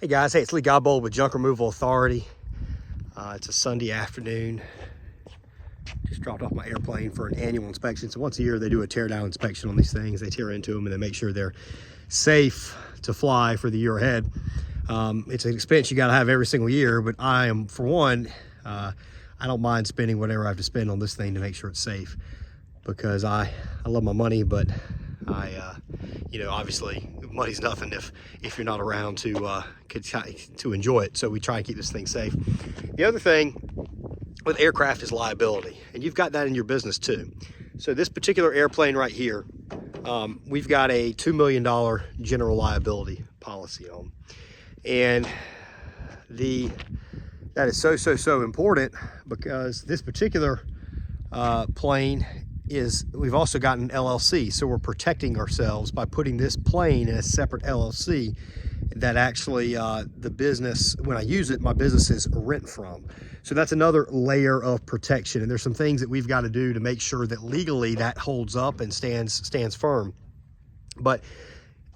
Hey guys, hey, it's Lee Godbold with Junk Removal Authority. It's a Sunday afternoon. Just dropped off my airplane for an annual inspection. So once a year they do a tear down inspection on these things. They tear into them and they make sure they're safe to fly for the year ahead. It's an expense you gotta have every single year, but I am, for one, I don't mind spending whatever I have to spend on this thing to make sure it's safe, because I love my money, but obviously money's nothing if you're not around to enjoy it. So we try and keep this thing safe. The other thing with aircraft is liability, and you've got that in your business too. So this particular airplane right here, we've got a $2 million general liability policy on, and that is so important, because this particular plane we've also got an LLC, so we're protecting ourselves by putting this plane in a separate LLC that actually the business, when I use it, my business is rent from. So that's another layer of protection, and there's some things that we've got to do to make sure that legally that holds up and stands firm. But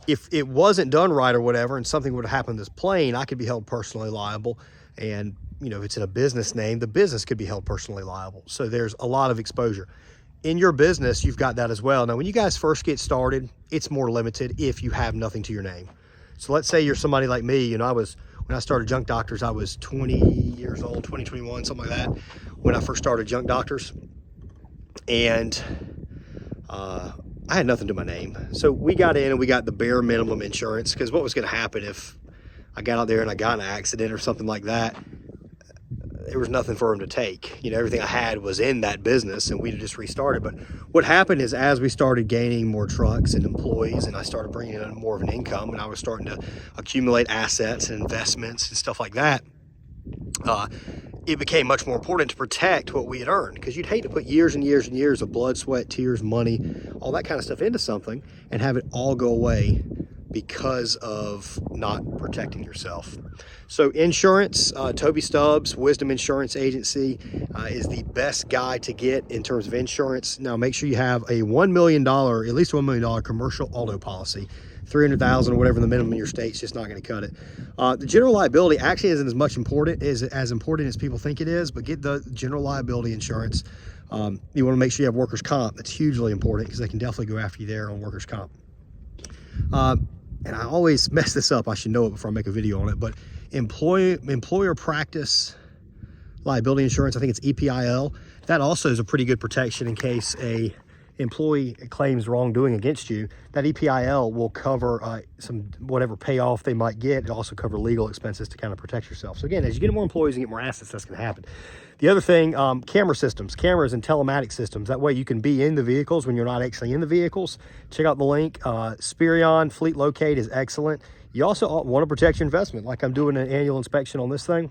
if it wasn't done right or whatever, and something would have happened to this plane, I could be held personally liable. And if it's in a business name, the business could be held personally liable. So there's a lot of exposure. In your business, you've got that as well. Now, when you guys first get started, it's more limited if you have nothing to your name. So let's say you're somebody like me. When I started Junk Doctors, I was 20 years old, 21, something like that, when I first started Junk Doctors. And I had nothing to my name. So we got in and we got the bare minimum insurance, because what was going to happen if I got out there and I got in an accident or something like that? There was nothing for him to take. Everything I had was in that business, and we just restarted. But what happened is, as we started gaining more trucks and employees, and I started bringing in more of an income, and I was starting to accumulate assets and investments and stuff like that, it became much more important to protect what we had earned, because you'd hate to put years and years and years of blood, sweat, tears, money, all that kind of stuff into something and have it all go away because of not protecting yourself. So insurance, Toby Stubbs, Wisdom Insurance Agency, is the best guy to get in terms of insurance. Now make sure you have a $1 million, at least $1 million commercial auto policy. 300,000 or whatever the minimum in your state's just not going to cut it. The general liability actually isn't as important as people think it is, but get the general liability insurance. You want to make sure you have workers' comp. That's hugely important, because they can definitely go after you there on workers' comp. And I always mess this up. I should know it before I make a video on it, but employer practice liability insurance, I think it's EPIL. That also is a pretty good protection in case a employee claims wrongdoing against you. That EPIL will cover some whatever payoff they might get. It also cover legal expenses to kind of protect yourself. So again, as you get more employees and get more assets, that's going to happen. The other thing, camera systems, cameras and telematic systems. That way you can be in the vehicles when you're not actually in the vehicles. Check out the link. Spireon FleetLocate is excellent. You also want to protect your investment. Like I'm doing an annual inspection on this thing.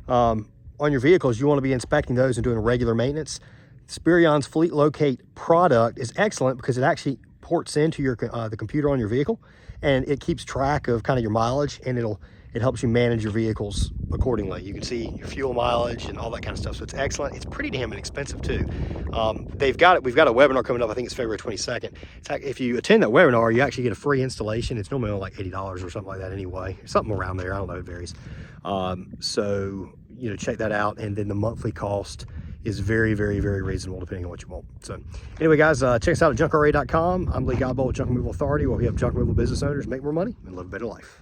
On your vehicles, you want to be inspecting those and doing regular maintenance. Spireon's FleetLocate product is excellent because it actually ports into your the computer on your vehicle, and it keeps track of kind of your mileage, and it helps you manage your vehicles accordingly. You can see your fuel mileage and all that kind of stuff. So it's excellent. It's pretty damn inexpensive too. We've got a webinar coming up. I think it's February 22nd. If you attend that webinar, you actually get a free installation. It's normally like $80 or something like that anyway. Something around there. I don't know. It varies. So check that out. And then the monthly cost is very, very, very reasonable depending on what you want. So anyway, guys, check us out at junkrA.com. I'm Lee Godbold with Junk Removal Authority, where we have junk removal business owners make more money and live a better life.